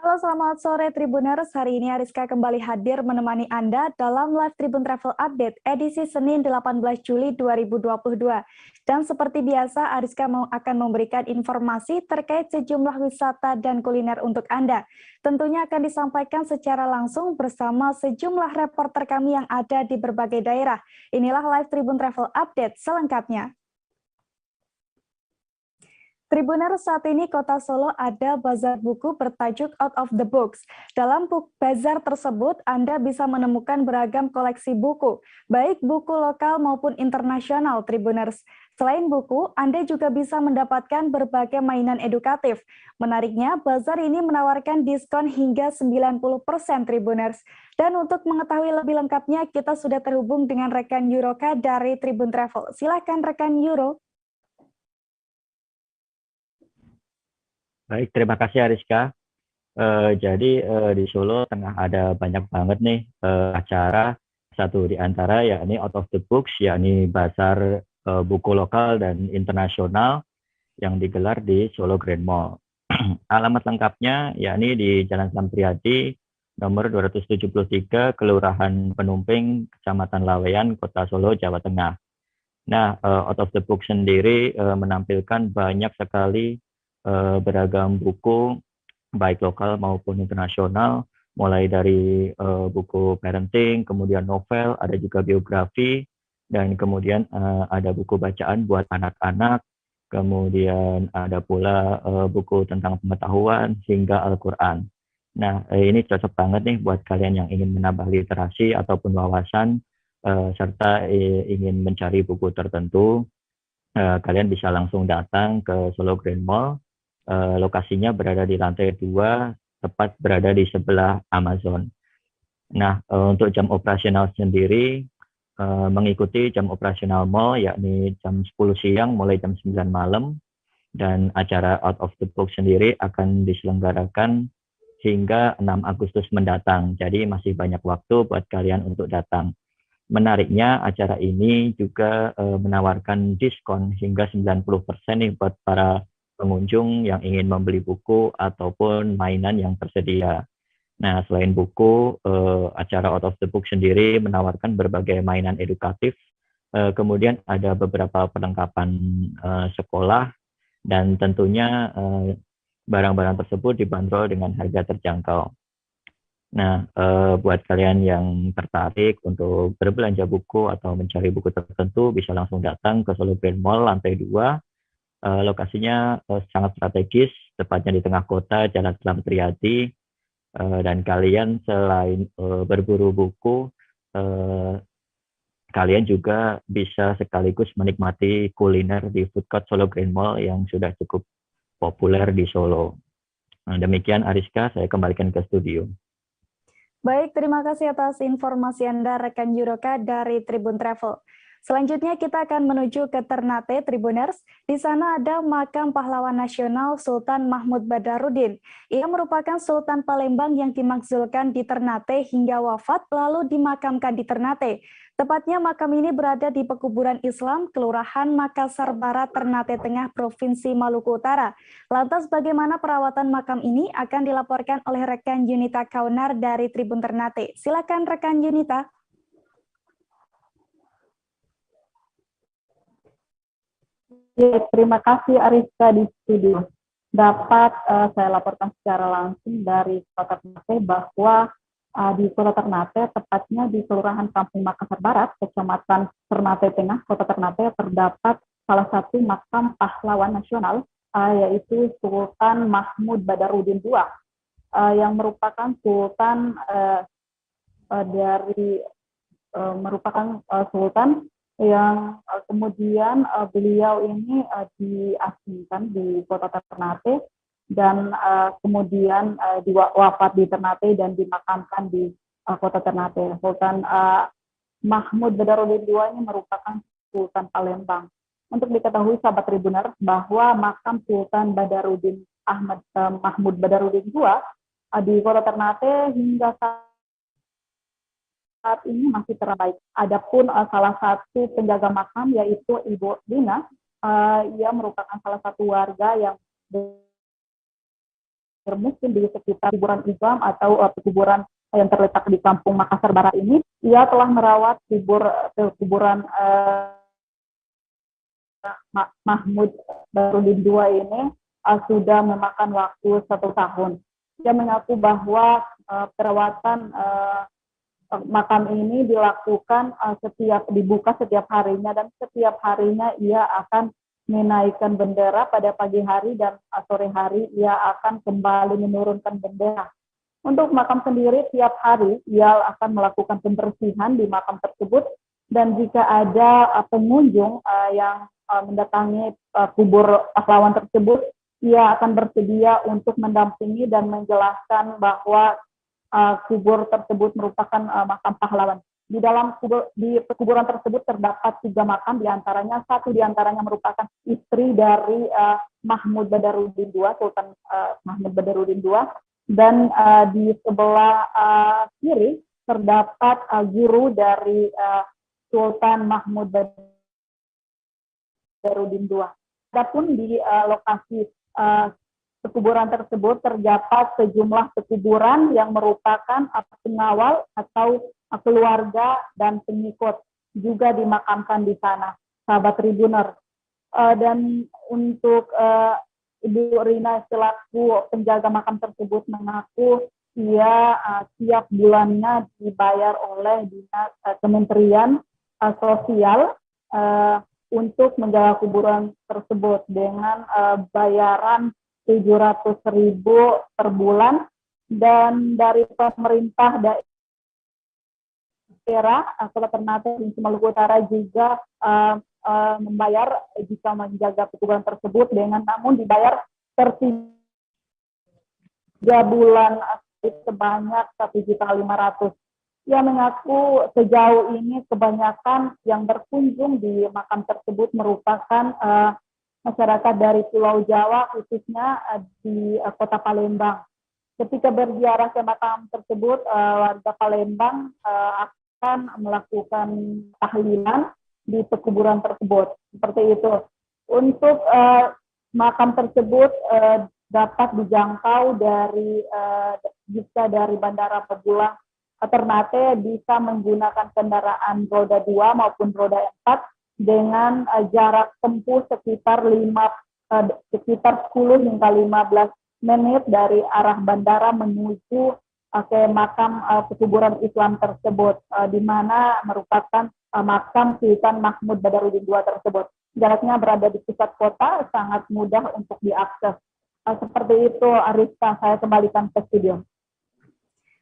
Halo, selamat sore Tribuners. Hari ini Ariska kembali hadir menemani Anda dalam live Tribun Travel Update edisi Senin 18 Juli 2022. Dan seperti biasa, Ariska akan memberikan informasi terkait sejumlah wisata dan kuliner untuk Anda. Tentunya akan disampaikan secara langsung bersama sejumlah reporter kami yang ada di berbagai daerah. Inilah live Tribun Travel Update selengkapnya. Tribuners, saat ini Kota Solo ada bazar buku bertajuk Out of the Books. Dalam bazar tersebut, Anda bisa menemukan beragam koleksi buku, baik buku lokal maupun internasional, Tribuners. Selain buku, Anda juga bisa mendapatkan berbagai mainan edukatif. Menariknya, bazar ini menawarkan diskon hingga 90%, Tribuners. Dan untuk mengetahui lebih lengkapnya, kita sudah terhubung dengan rekan Yuroka dari Tribun Travel. Silakan rekan Yuro. Baik, terima kasih Ariska. Jadi di Solo tengah ada banyak banget nih acara. Satu di antara yakni Out of the Books, yakni bazar buku lokal dan internasional yang digelar di Solo Grand Mall. Alamat lengkapnya yakni di Jalan Sampriadi nomor 273, Kelurahan Penumping, Kecamatan Laweyan, Kota Solo, Jawa Tengah. Nah, Out of the Book sendiri menampilkan banyak sekali beragam buku baik lokal maupun internasional, mulai dari buku parenting, kemudian novel, ada juga biografi, dan kemudian ada buku bacaan buat anak-anak, kemudian ada pula buku tentang pengetahuan hingga Al-Quran. Nah, ini cocok banget nih buat kalian yang ingin menambah literasi ataupun wawasan, serta ingin mencari buku tertentu. Kalian bisa langsung datang ke Solo Grand Mall. Lokasinya berada di lantai 2, tepat berada di sebelah Amazon. Nah, untuk jam operasional sendiri, mengikuti jam operasional mall, yakni jam 10 siang mulai jam 9 malam, dan acara Out of the Book sendiri akan diselenggarakan hingga 6 Agustus mendatang. Jadi masih banyak waktu buat kalian untuk datang. Menariknya, acara ini juga menawarkan diskon hingga 90% nih buat para pengunjung yang ingin membeli buku ataupun mainan yang tersedia. Nah, selain buku, acara Out of the Book sendiri menawarkan berbagai mainan edukatif, kemudian ada beberapa perlengkapan sekolah, dan tentunya barang-barang tersebut dibanderol dengan harga terjangkau. Nah, buat kalian yang tertarik untuk berbelanja buku atau mencari buku tertentu, bisa langsung datang ke Solo Grand Mall lantai 2. Lokasinya sangat strategis, tepatnya di tengah kota, Jalan Selamat Riyadi. Dan kalian selain berburu buku, kalian juga bisa sekaligus menikmati kuliner di Food Court Solo Grand Mall yang sudah cukup populer di Solo. Nah, demikian Ariska, saya kembalikan ke studio. Baik, terima kasih atas informasi Anda rekan Yuroka dari Tribun Travel. Selanjutnya kita akan menuju ke Ternate, Tribuners. Di sana ada makam pahlawan nasional Sultan Mahmud Badarudin. Ia merupakan Sultan Palembang yang dimakzulkan di Ternate hingga wafat lalu dimakamkan di Ternate. Tepatnya makam ini berada di Pekuburan Islam, Kelurahan Makassar Barat, Ternate Tengah, Provinsi Maluku Utara. Lantas bagaimana perawatan makam ini akan dilaporkan oleh rekan Yunita Kaunar dari Tribun Ternate. Silakan rekan Yunita. Terima kasih Ariska di studio. Dapat saya laporkan secara langsung dari Kota Ternate bahwa di Kota Ternate, tepatnya di Kelurahan Kampung Makassar Barat, Kecamatan Ternate Tengah, Kota Ternate, terdapat salah satu makam pahlawan nasional, yaitu Sultan Mahmud Badarudin II, yang merupakan Sultan Sultan yang kemudian beliau ini diasingkan di Kota Ternate dan kemudian wafat di Ternate dan dimakamkan di Kota Ternate. Sultan Mahmud Badarudin II ini merupakan Sultan Palembang. Untuk diketahui sahabat Tribuner bahwa makam Sultan Mahmud Badarudin II di Kota Ternate hingga saat ini masih terbaik. Adapun salah satu penjaga makam yaitu Ibu Dina, ia merupakan salah satu warga yang mungkin di sekitar kuburan Islam atau kuburan yang terletak di Kampung Makassar Barat ini, ia telah merawat kuburan Mahmud Badarudin II ini sudah memakan waktu 1 tahun. Dia mengaku bahwa perawatan makam ini dilakukan dibuka setiap harinya, dan setiap harinya ia akan menaikkan bendera pada pagi hari, dan sore hari ia akan kembali menurunkan bendera. Untuk makam sendiri tiap hari ia akan melakukan pembersihan di makam tersebut, dan jika ada pengunjung yang mendatangi kubur pahlawan tersebut, ia akan bersedia untuk mendampingi dan menjelaskan bahwa kubur tersebut merupakan makam pahlawan. Di dalam kuburan tersebut terdapat 3 makam, satu diantaranya merupakan istri dari Mahmud Badarudin II, Sultan Mahmud Badarudin II, dan di sebelah kiri terdapat guru dari Sultan Mahmud Badarudin II. Adapun di lokasi pekuburan tersebut terdapat sejumlah pekuburan yang merupakan pengawal atau keluarga dan pengikut juga dimakamkan di sana, sahabat Tribuner. Dan untuk Ibu Rina selaku penjaga makam tersebut mengaku ia tiap bulannya dibayar oleh Dinas Kementerian Sosial untuk menjaga kuburan tersebut dengan bayaran 700.000 per bulan, dan dari pemerintah daerah Kota Ternate Provinsi Maluku Utara juga membayar jika menjaga kuburan tersebut namun dibayar per 3 bulan sebanyak 1.500.000. Ia mengaku sejauh ini kebanyakan yang berkunjung di makam tersebut merupakan masyarakat dari Pulau Jawa, khususnya di Kota Palembang. Ketika berziarah ke makam tersebut, warga Palembang akan melakukan tahlilan di pekuburan tersebut. Seperti itu. Untuk makam tersebut dapat dijangkau bisa dari Bandara Pegulang Ternate, bisa menggunakan kendaraan roda 2 maupun roda 4 dengan jarak tempuh sekitar 10 hingga 15 menit dari arah bandara menuju ke makam pekuburan Islam tersebut, di mana merupakan makam Sultan Mahmud Badarudin II tersebut. Jaraknya berada di pusat kota, sangat mudah untuk diakses. Seperti itu, Ariska, saya kembalikan ke studio.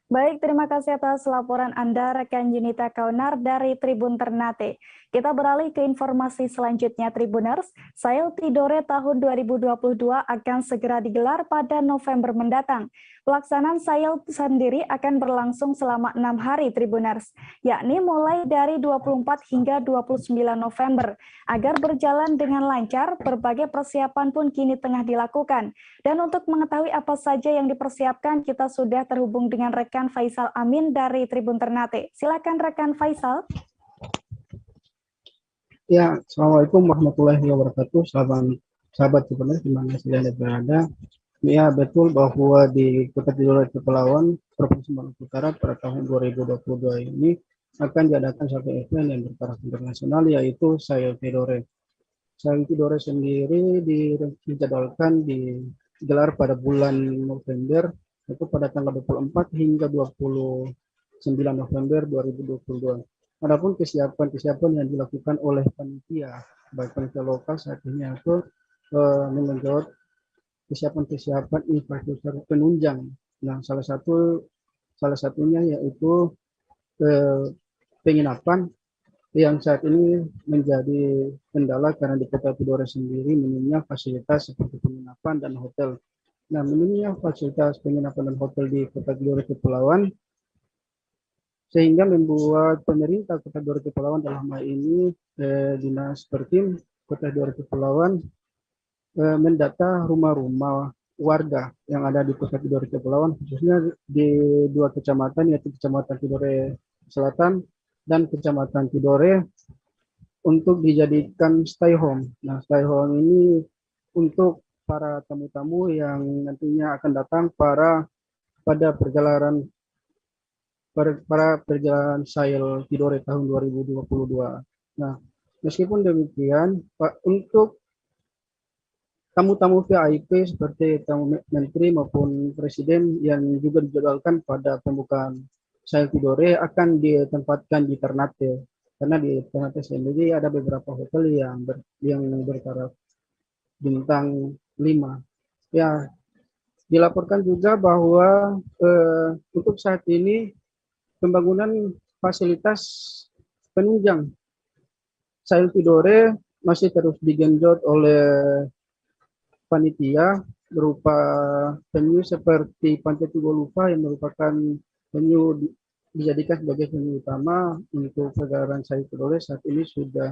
Baik, terima kasih atas laporan Anda, rekan Junita Kaunar dari Tribun Ternate. Kita beralih ke informasi selanjutnya, Tribuners. Sail Tidore tahun 2022 akan segera digelar pada November mendatang. Pelaksanaan Sail sendiri akan berlangsung selama 6 hari, Tribuners, yakni mulai dari 24 hingga 29 November. Agar berjalan dengan lancar, berbagai persiapan pun kini tengah dilakukan. Dan untuk mengetahui apa saja yang dipersiapkan, kita sudah terhubung dengan rekan Faisal Amin dari Tribun Ternate. Silakan rekan Faisal. Ya, Assalamualaikum warahmatullahi wabarakatuh, sahabat Tribuners di mana saja berada. Ya, betul bahwa di Kota Tidore Kepulauan, Provinsi Maluku Utara pada tahun 2022 ini akan diadakan satu event yang bertaraf internasional, yaitu Sail Tidore. Sail Tidore sendiri dijadwalkan digelar pada bulan November, itu pada tanggal 24 hingga 29 November 2022. Adapun kesiapan yang dilakukan oleh panitia, baik panitia lokal saat ini itu mengenjot kesiapan infrastruktur penunjang. Nah, salah satunya yaitu penginapan yang saat ini menjadi kendala karena di Kota Tidore sendiri minimnya fasilitas seperti penginapan dan hotel. Nah, minimnya fasilitas penginapan dan hotel di Kota Tidore Kepulauan sehingga membuat pemerintah Kota Tidore Kepulauan, dalam hal ini Dinas Pertim Kota Tidore Kepulauan, mendata rumah-rumah warga yang ada di Kota Tidore Kepulauan, khususnya di 2 kecamatan, yaitu Kecamatan Tidore Selatan dan Kecamatan Tidore, untuk dijadikan stay home. Nah, stay home ini untuk para tamu-tamu yang nantinya akan datang pada perjalanan Sail Tidore tahun 2022. Nah, meskipun demikian, Pak, untuk tamu-tamu VIP seperti tamu menteri maupun presiden yang juga dijadwalkan pada pembukaan Sail Tidore akan ditempatkan di Ternate, karena di Ternate sendiri ada beberapa hotel yang bertaraf bintang 5. Ya, dilaporkan juga bahwa untuk saat ini pembangunan fasilitas penunjang Sail Tidore masih terus digenjot oleh panitia berupa venue seperti Pantai Tugolupa yang merupakan venue dijadikan sebagai venue utama untuk pergelaran Sail Tidore saat ini sudah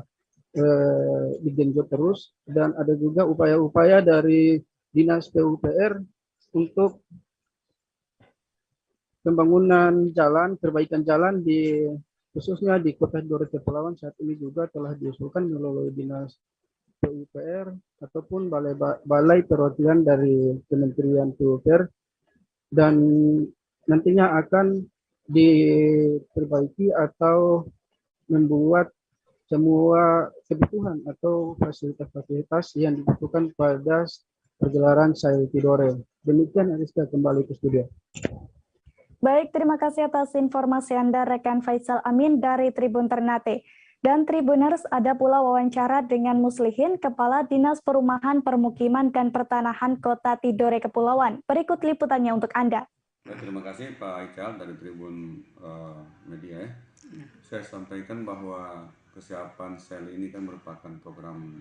digenjot terus, dan ada juga upaya-upaya dari Dinas PUPR untuk pembangunan jalan, perbaikan jalan khususnya di Kota Tidore Kepulauan saat ini juga telah diusulkan melalui Dinas PUPR ataupun balai perwakilan dari Kementerian PUPR, dan nantinya akan diperbaiki atau membuat semua kebutuhan atau fasilitas-fasilitas yang dibutuhkan pada pergelaran Sail Tidore. Demikian, Ariska, kembali ke studio. Baik, terima kasih atas informasi Anda, rekan Faisal Amin dari Tribun Ternate. Dan Tribuners, ada pula wawancara dengan Muslihin, Kepala Dinas Perumahan, Permukiman, dan Pertanahan Kota Tidore Kepulauan. Berikut liputannya untuk Anda. Terima kasih Pak Ical dari Tribun Media. Saya sampaikan bahwa kesiapan sel ini kan merupakan program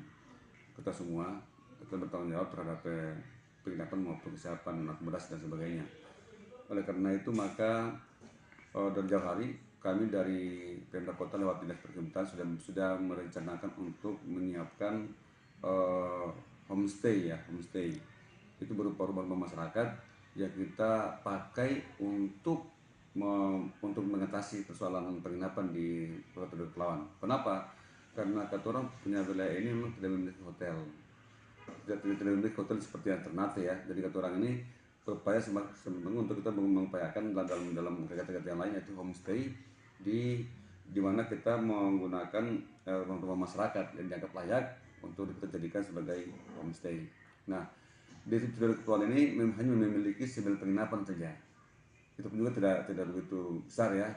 kita semua. Kita bertanggung jawab terhadap penginapan maupun kesiapan anak beras dan sebagainya. Oleh karena itu maka dari jauh hari kami dari Pemda Kota lewat Dinas Perkebunan sudah merencanakan untuk menyiapkan homestay. Itu berupa rumah masyarakat yang kita pakai untuk mengatasi persoalan penginapan di Kota Tidore Kepulauan. Kenapa? Karena kata orang punya wilayah ini memang tidak memiliki hotel. Tidak memiliki hotel seperti yang Ternate ya. Jadi kata orang ini berupaya sebenarnya untuk kita mengupayakan dalam kegiatan yang lain, yaitu homestay di mana kita menggunakan rumah masyarakat yang dianggap layak untuk kita jadikan sebagai homestay. Nah, di Tidore Kepulauan ini hanya memiliki 9 penginapan saja. Itu pun juga tidak begitu besar ya,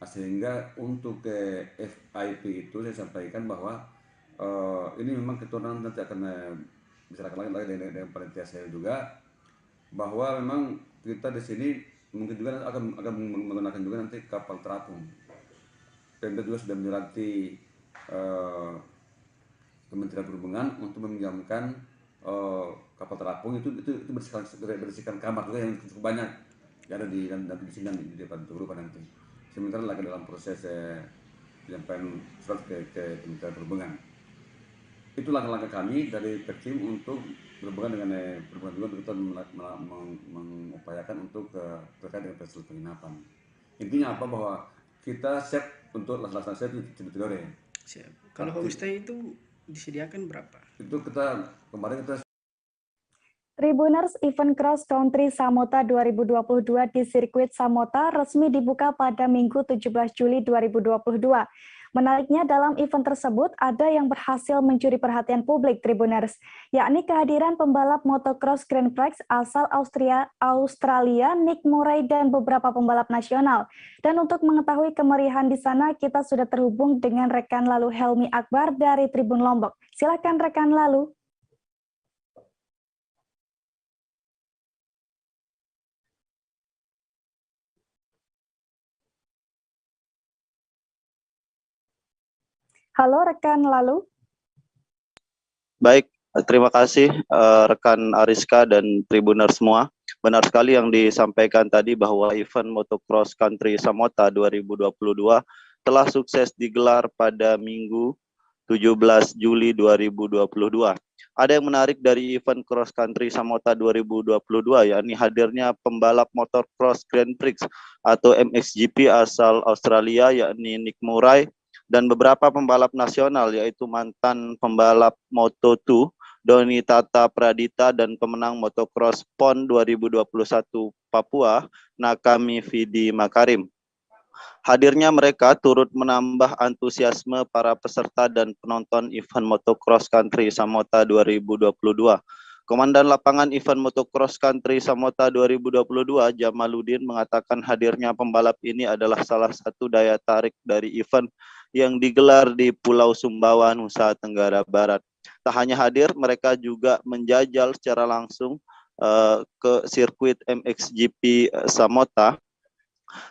sehingga untuk ke FIP itu saya sampaikan bahwa ini memang keturunan nanti akan bicarakan lagi dengan panitia saya juga, bahwa memang kita di sini mungkin juga akan menggunakan juga nanti kapal terapung. Pemda juga sudah menyurati Kementerian Perhubungan untuk meminjamkan kapal terapung itu bersihkan kamar juga yang cukup banyak. Ada di sini di depan Tugolupa nanti. Sementara lagi dalam proses penyampaian surat ke Kementerian Perhubungan. Itu langkah-langkah kami dari Pertim untuk berhubungan dengan perhubungan juga untuk kita mengupayakan untuk terkait dengan fasilitas penginapan. Intinya apa, bahwa kita siap untuk laksana siap di Tidore. Siap. Kalau homestay itu disediakan berapa? Itu kemarin kita Tribuners, event Cross Country Samota 2022 di sirkuit Samota resmi dibuka pada Minggu 17 Juli 2022. Menariknya dalam event tersebut ada yang berhasil mencuri perhatian publik Tribuners, yakni kehadiran pembalap motocross Grand Prix asal Australia, Nick Murray, dan beberapa pembalap nasional. Dan untuk mengetahui kemeriahan di sana, kita sudah terhubung dengan rekan Lalu Helmi Akbar dari Tribun Lombok. Silakan rekan Lalu. Halo rekan Lalu. Baik, terima kasih rekan Ariska dan Tribuner semua. Benar sekali yang disampaikan tadi bahwa event Motocross Country Samota 2022 telah sukses digelar pada Minggu 17 Juli 2022. Ada yang menarik dari event Cross Country Samota 2022, yakni hadirnya pembalap motocross Grand Prix atau MXGP asal Australia, yakni Nick Murray, dan beberapa pembalap nasional, yaitu mantan pembalap Moto2 Doni Tata Pradita, dan pemenang motocross PON 2021 Papua, Nakami Vidi Makarim. Hadirnya mereka turut menambah antusiasme para peserta dan penonton event motocross country Samota 2022. Komandan Lapangan Event Motocross Country Samota 2022, Jamaluddin, mengatakan hadirnya pembalap ini adalah salah satu daya tarik dari event yang digelar di Pulau Sumbawa, Nusa Tenggara Barat. Tak hanya hadir, mereka juga menjajal secara langsung ke sirkuit MXGP Samota.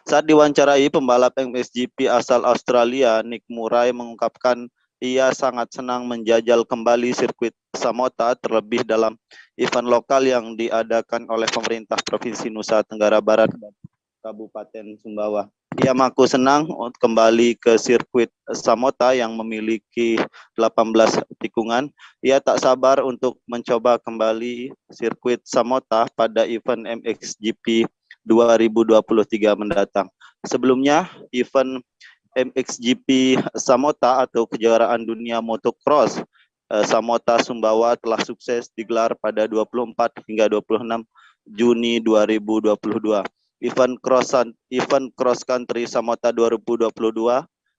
Saat diwawancarai, pembalap MXGP asal Australia, Nick Murray, mengungkapkan ia sangat senang menjajal kembali sirkuit Samota, terlebih dalam event lokal yang diadakan oleh pemerintah Provinsi Nusa Tenggara Barat dan Kabupaten Sumbawa. Ia mengaku senang kembali ke sirkuit Samota yang memiliki 18 tikungan. Ia tak sabar untuk mencoba kembali sirkuit Samota pada event MXGP 2023 mendatang. Sebelumnya, event MXGP Samota atau Kejuaraan Dunia Motocross Samota Sumbawa telah sukses digelar pada 24 hingga 26 Juni 2022. Event cross country Samota 2022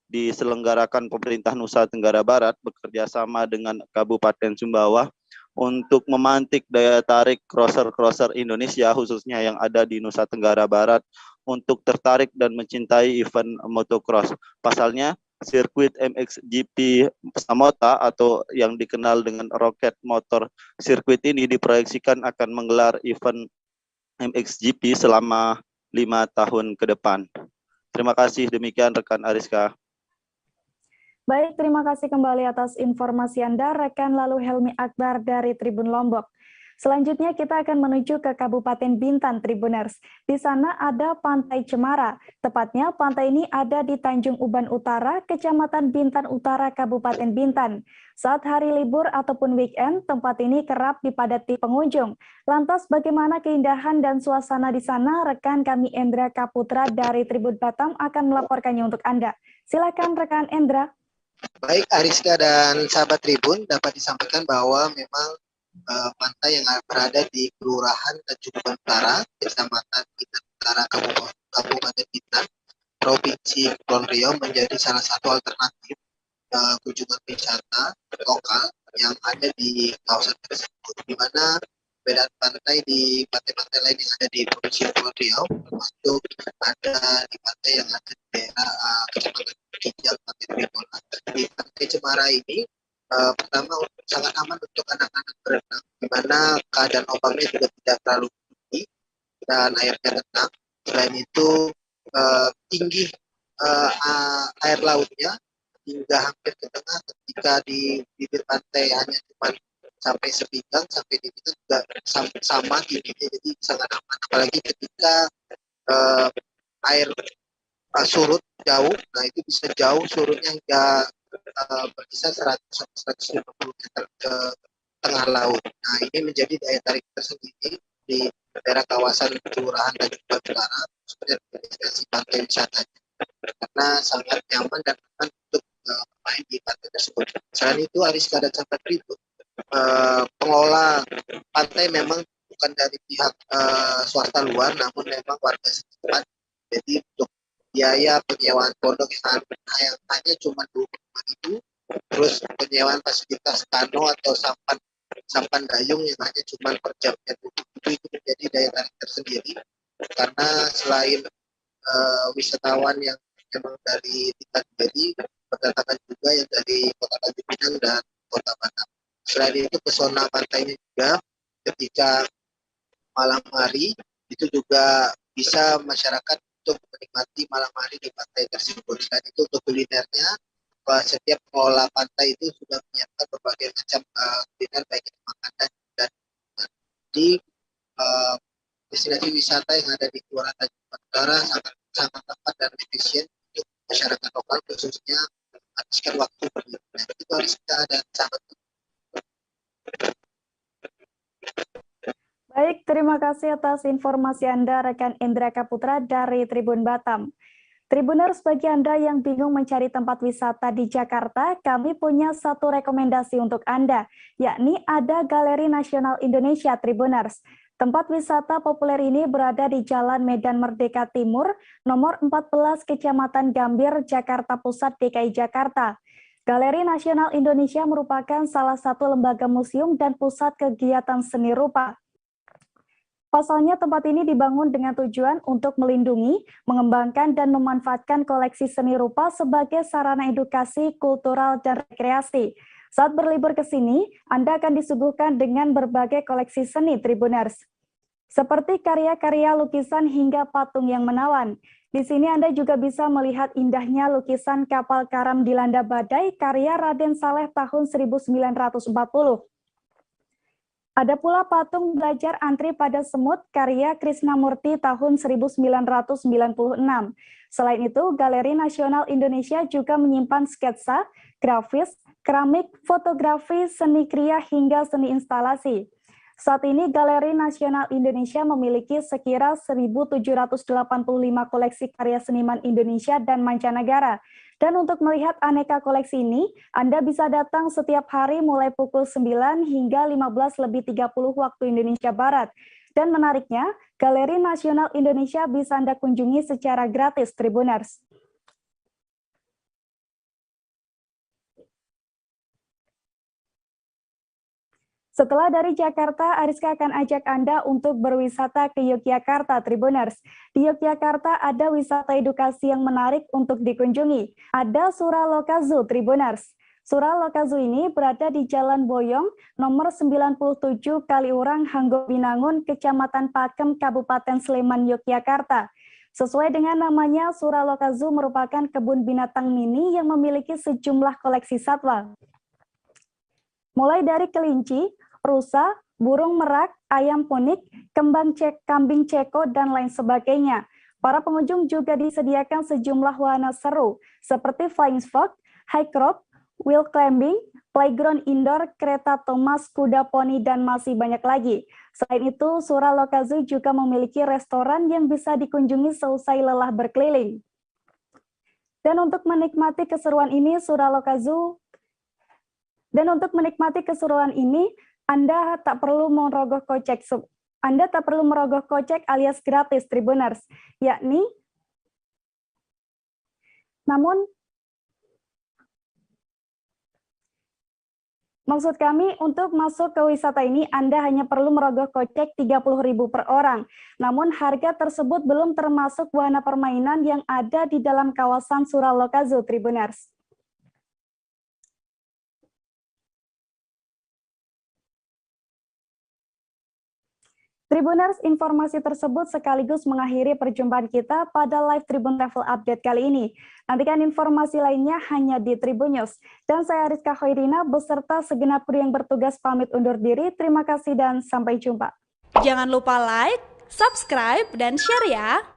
diselenggarakan pemerintah Nusa Tenggara Barat bekerja sama dengan Kabupaten Sumbawa untuk memantik daya tarik crosser-crosser Indonesia, khususnya yang ada di Nusa Tenggara Barat, untuk tertarik dan mencintai event motocross. Pasalnya, sirkuit MXGP Samota atau yang dikenal dengan Rocket Motor Circuit ini diproyeksikan akan menggelar event MXGP selama 5 tahun ke depan. Terima kasih, demikian rekan Ariska. Baik, terima kasih kembali atas informasi Anda, rekan Lalu Helmi Akbar dari Tribun Lombok. Selanjutnya kita akan menuju ke Kabupaten Bintan, Tribuners. Di sana ada Pantai Cemara. Tepatnya pantai ini ada di Tanjung Uban Utara, Kecamatan Bintan Utara, Kabupaten Bintan. Saat hari libur ataupun weekend, tempat ini kerap dipadati pengunjung. Lantas bagaimana keindahan dan suasana di sana? Rekan kami Endra Kaputra dari Tribun Batam akan melaporkannya untuk Anda. Silakan rekan Endra. Baik, Ariska dan sahabat Tribun, dapat disampaikan bahwa memang pantai yang berada di Kelurahan Tanjung Uban Utara, Kecamatan Bintan Utara, Kabupaten Bintan, Provinsi Kepulauan Riau menjadi salah satu alternatif kunjungan wisata lokal yang ada di kawasan tersebut, di mana perbedaan pantai di pantai-pantai lain yang ada di Provinsi Kepulauan Riau, termasuk ada di pantai yang ada di daerah Kecamatan Kijang, Pantai Tribona. Di Pantai Cemara ini pertama sangat aman untuk anak-anak berenang, di mana keadaan ombaknya juga tidak terlalu tinggi dan airnya tenang. Selain itu tinggi air lautnya hingga hampir ke tengah, ketika di bibir pantai hanya cuma sampai sepinggang, sampai di bibir juga sama tingginya, jadi sangat aman. Apalagi ketika air surut jauh, nah itu bisa jauh surutnya hingga berkisar 100-150 meter ke tengah laut. Nah, ini menjadi daya tarik tersendiri di daerah kawasan Kelurahan Tanjung Uban Utara sebagai destinasi pantai wisatanya, karena sangat nyaman dan aman untuk bermain di pantai tersebut. Selain itu, Ariska dan sahabat Tribun, pengelola pantai memang bukan dari pihak swasta luar, namun memang warga setempat. Jadi untuk biaya penyewaan pondok yang hanya cuma 25.000, terus penyewaan fasilitas kano atau sampan dayung yang hanya cuma per jamnya 27, itu menjadi daya tarik tersendiri, karena selain wisatawan yang memang dari tingkat jadi berdatangan juga yang dari Kota Tanjung Pinang dan Kota Batam. Selain itu, pesona pantainya juga ketika malam hari itu juga bisa masyarakat untuk menikmati malam hari di pantai tersebut. Selain itu, untuk kulinernya, setiap pengelola pantai itu sudah menyiapkan berbagai macam kuliner, baik itu makanan dan di destinasi wisata yang ada di Kelurahan Tanjung Uban Utara sangat tepat dan efisien untuk masyarakat lokal, khususnya menghabiskan waktu berlibur. Itu harus kita dan sahabat. Baik, terima kasih atas informasi Anda, rekan Endra Kaputra dari Tribun Batam. Tribuners, bagi Anda yang bingung mencari tempat wisata di Jakarta, kami punya satu rekomendasi untuk Anda, yakni ada Galeri Nasional Indonesia Tribuners. Tempat wisata populer ini berada di Jalan Medan Merdeka Timur, nomor 14, Kecamatan Gambir, Jakarta Pusat, DKI Jakarta. Galeri Nasional Indonesia merupakan salah satu lembaga museum dan pusat kegiatan seni rupa. Pasalnya, tempat ini dibangun dengan tujuan untuk melindungi, mengembangkan, dan memanfaatkan koleksi seni rupa sebagai sarana edukasi, kultural, dan rekreasi. Saat berlibur ke sini, Anda akan disuguhkan dengan berbagai koleksi seni Tribuners, seperti karya-karya lukisan hingga patung yang menawan. Di sini Anda juga bisa melihat indahnya lukisan kapal karam dilanda badai karya Raden Saleh tahun 1940. Ada pula patung belajar antri pada semut karya Krisnamurti tahun 1996. Selain itu, Galeri Nasional Indonesia juga menyimpan sketsa, grafis, keramik, fotografi, seni kriya hingga seni instalasi. Saat ini Galeri Nasional Indonesia memiliki sekira 1.785 koleksi karya seniman Indonesia dan mancanegara. Dan untuk melihat aneka koleksi ini, Anda bisa datang setiap hari mulai pukul 9 hingga 15.30 waktu Indonesia Barat. Dan menariknya, Galeri Nasional Indonesia bisa Anda kunjungi secara gratis, Tribuners. Setelah dari Jakarta, Ariska akan ajak Anda untuk berwisata ke Yogyakarta, Tribuners. Di Yogyakarta ada wisata edukasi yang menarik untuk dikunjungi. Ada Suraloka Zoo, Tribuners. Suraloka Zoo ini berada di Jalan Boyong, nomor 97 Kaliurang, Hanggo Binangun, Kecamatan Pakem, Kabupaten Sleman, Yogyakarta. Sesuai dengan namanya, Suraloka Zoo merupakan kebun binatang mini yang memiliki sejumlah koleksi satwa. Mulai dari kelinci, rusa, burung merak, ayam ponik, kambing ceko, dan lain sebagainya. Para pengunjung juga disediakan sejumlah wahana seru, seperti flying fox, high rope, wheel climbing, playground indoor, kereta Thomas, kuda poni, dan masih banyak lagi. Selain itu, Suraloka Zoo juga memiliki restoran yang bisa dikunjungi seusai lelah berkeliling. Dan untuk menikmati keseruan ini, Anda tak perlu merogoh kocek. Alias gratis, Tribuners, namun maksud kami untuk masuk ke wisata ini Anda hanya perlu merogoh kocek 30.000 per orang. Namun harga tersebut belum termasuk wahana permainan yang ada di dalam kawasan Suraloka Zoo, Tribuners. Tribuners, informasi tersebut sekaligus mengakhiri perjumpaan kita pada live Tribun Travel Update kali ini. Nantikan informasi lainnya hanya di Tribun News. Dan saya Rizka Khairina beserta segenap kru yang bertugas pamit undur diri. Terima kasih dan sampai jumpa. Jangan lupa like, subscribe, dan share ya!